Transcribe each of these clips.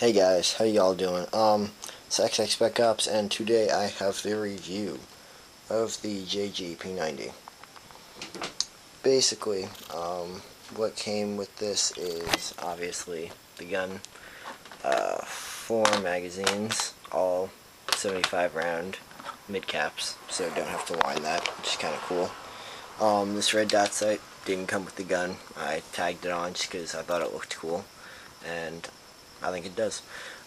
Hey guys, how y'all doing? It's XX Spec Ops, and today I have the review of the JG P90. Basically, what came with this is obviously the gun, 4 magazines, all 75 round mid caps, so don't have to line that, which is kind of cool. This red dot sight didn't come with the gun. I tagged it on just because I thought it looked cool, and I think it does.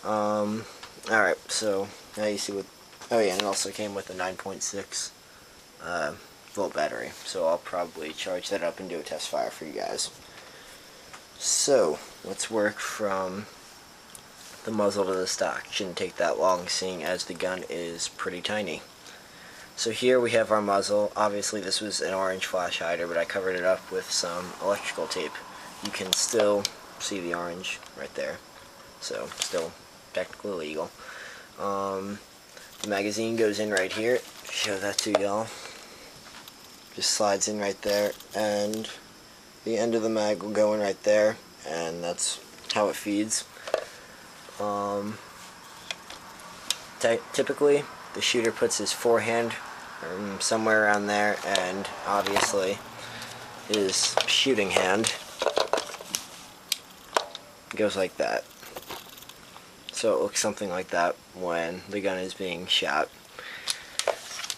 Alright, so now you see what... Oh yeah, and it also came with a 9.6 volt battery, so I'll probably charge that up and do a test fire for you guys. So, let's work from the muzzle to the stock. Shouldn't take that long, seeing as the gun is pretty tiny. So here we have our muzzle. Obviously this was an orange flash hider, but I covered it up with some electrical tape. You can still see the orange right there, so still technically legal. The magazine goes in right here. Show that to y'all. Just slides in right there, and the end of the mag will go in right there, and that's how it feeds. Typically the shooter puts his forehand somewhere around there, and obviously his shooting hand goes like that. So it looks something like that when the gun is being shot.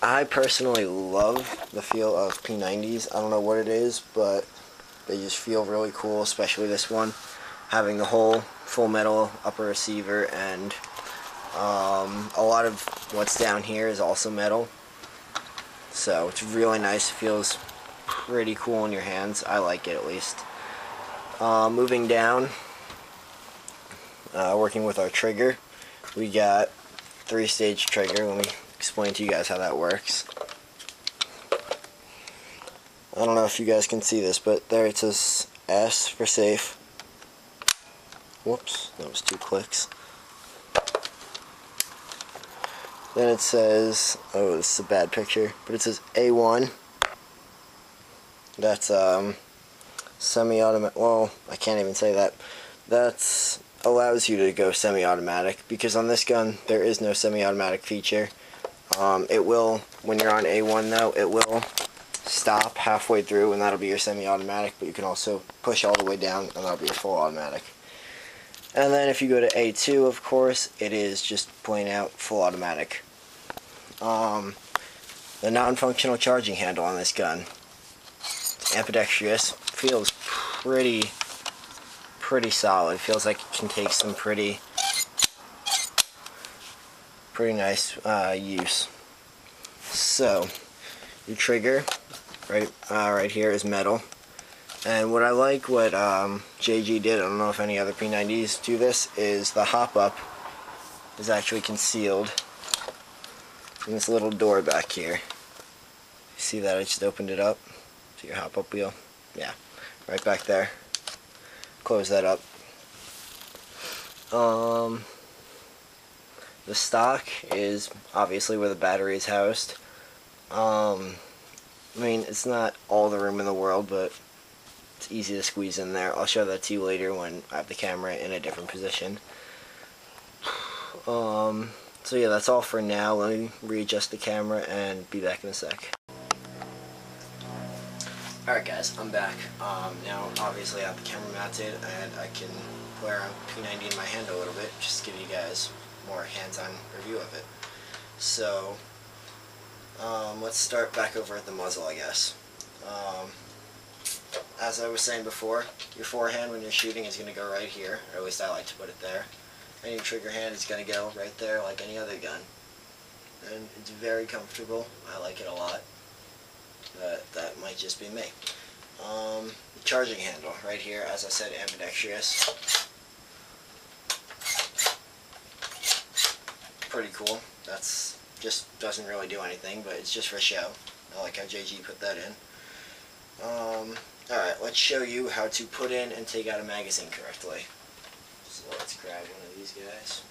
I personally love the feel of P90s. I don't know what it is, but they just feel really cool, especially this one, having the whole full metal upper receiver, and a lot of what's down here is also metal. So it's really nice. It feels pretty cool in your hands. I like it, at least. Moving down, working with our trigger, we got 3-stage trigger. Let me explain to you guys how that works. I don't know if you guys can see this, but there it says S for safe. Whoops, that was 2 clicks. Then it says, oh, this is a bad picture, but it says A1. That's semi-automatic. Well, I can't even say that. That's allows you to go semi-automatic, because on this gun there is no semi-automatic feature. It will, when you're on A1 though, it will stop halfway through, and that'll be your semi-automatic, but you can also push all the way down and that'll be your full automatic. And then if you go to A2, of course, it is just plain out full automatic. The non-functional charging handle on this gun, it's ambidextrous, feels pretty solid. Feels like it can take some pretty nice use. So your trigger right here is metal, and what I like what JG did, I don't know if any other P90s do this, is the hop up is actually concealed in this little door back here. You see that? I just opened it up. See your hop up wheel? Yeah, right back there. Close that up. The stock is obviously where the battery is housed. I mean, it's not all the room in the world, but it's easy to squeeze in there. I'll show that to you later when I have the camera in a different position. So yeah, that's all for now. Let me readjust the camera and be back in a sec. Alright guys, I'm back. Now obviously I have the camera mounted, and I can play around P90 in my hand a little bit, just to give you guys more hands-on review of it. So, let's start back over at the muzzle, I guess. As I was saying before, your forehand when you're shooting is going to go right here, or at least I like to put it there. And your trigger hand is going to go right there like any other gun. And it's very comfortable. I like it a lot. But that might just be me. The charging handle right here, as I said, ambidextrous. Pretty cool. That's just doesn't really do anything, but it's just for show. I like how JG put that in. Alright, let's show you how to put in and take out a magazine correctly. So let's grab one of these guys.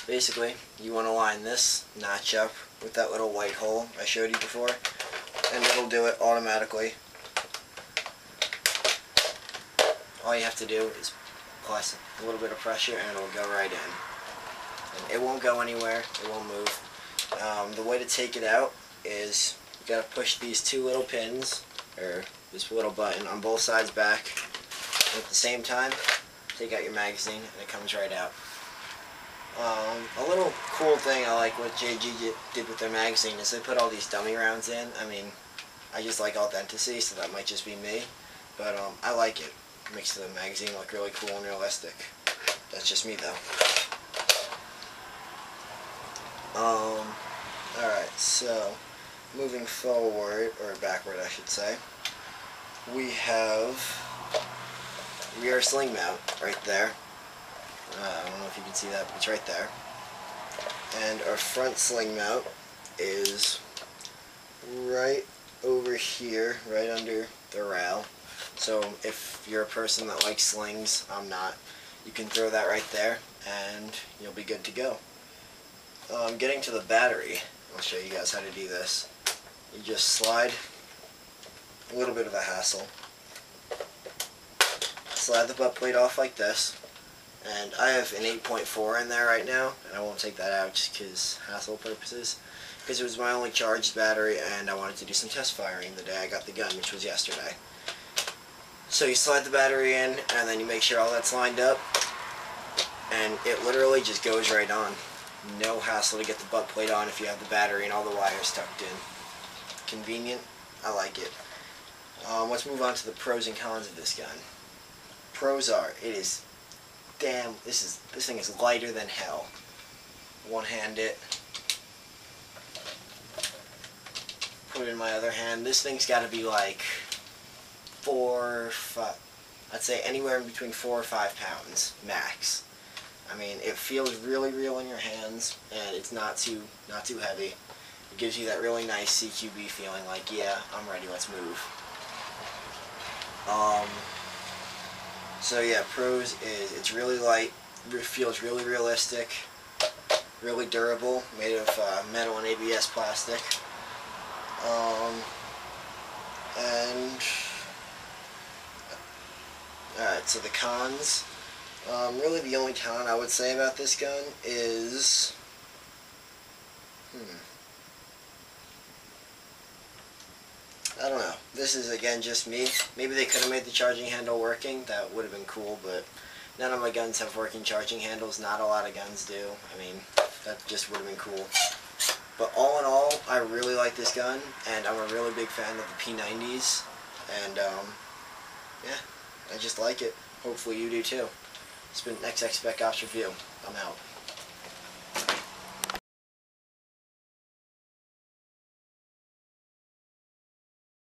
Basically, you want to line this notch up with that little white hole I showed you before, and it'll do it automatically. All you have to do is apply a little bit of pressure, and it'll go right in. And it won't go anywhere. It won't move. The way to take it out is you gotta push these two little pins, or this little button, on both sides back. And at the same time, take out your magazine, and it comes right out. A little cool thing I like what JG did with their magazine is they put all these dummy rounds in. I mean, I just like authenticity, so that might just be me. But I like it. It makes the magazine look really cool and realistic. That's just me, though. Alright, so moving forward, or backward I should say, we have rear sling mount right there. I don't know if you can see that, but it's right there. And our front sling mount is right over here, right under the rail. So if you're a person that likes slings, I'm not, you can throw that right there and you'll be good to go. Getting to the battery, I'll show you guys how to do this. You just slide, a little bit of a hassle, slide the butt plate off like this, and I have an 8.4 in there right now, and I won't take that out just because hassle purposes, because it was my only charged battery and I wanted to do some test firing the day I got the gun, which was yesterday. So you slide the battery in, and then you make sure all that's lined up, and it literally just goes right on. No hassle to get the butt plate on if you have the battery and all the wires tucked in. Convenient. I like it. Let's move on to the pros and cons of this gun. Pros are, it is, damn, this thing is lighter than hell. One-hand it. Put it in my other hand. This thing's got to be like 4, 5, I'd say anywhere in between 4 or 5 pounds max. I mean, it feels really real in your hands, and it's not too heavy. It gives you that really nice CQB feeling, like, yeah, I'm ready, let's move. So yeah, pros is it's really light, it feels really realistic, really durable, made of metal and ABS plastic. And alright, so the cons. Really the only con I would say about this gun is, I don't know. This is, again, just me. Maybe they could have made the charging handle working. That would have been cool, but none of my guns have working charging handles. Not a lot of guns do. I mean, that just would have been cool. But all in all, I really like this gun, and I'm a really big fan of the P90s. And, yeah, I just like it. Hopefully you do too. It's been XX Spec Ops Review. I'm out.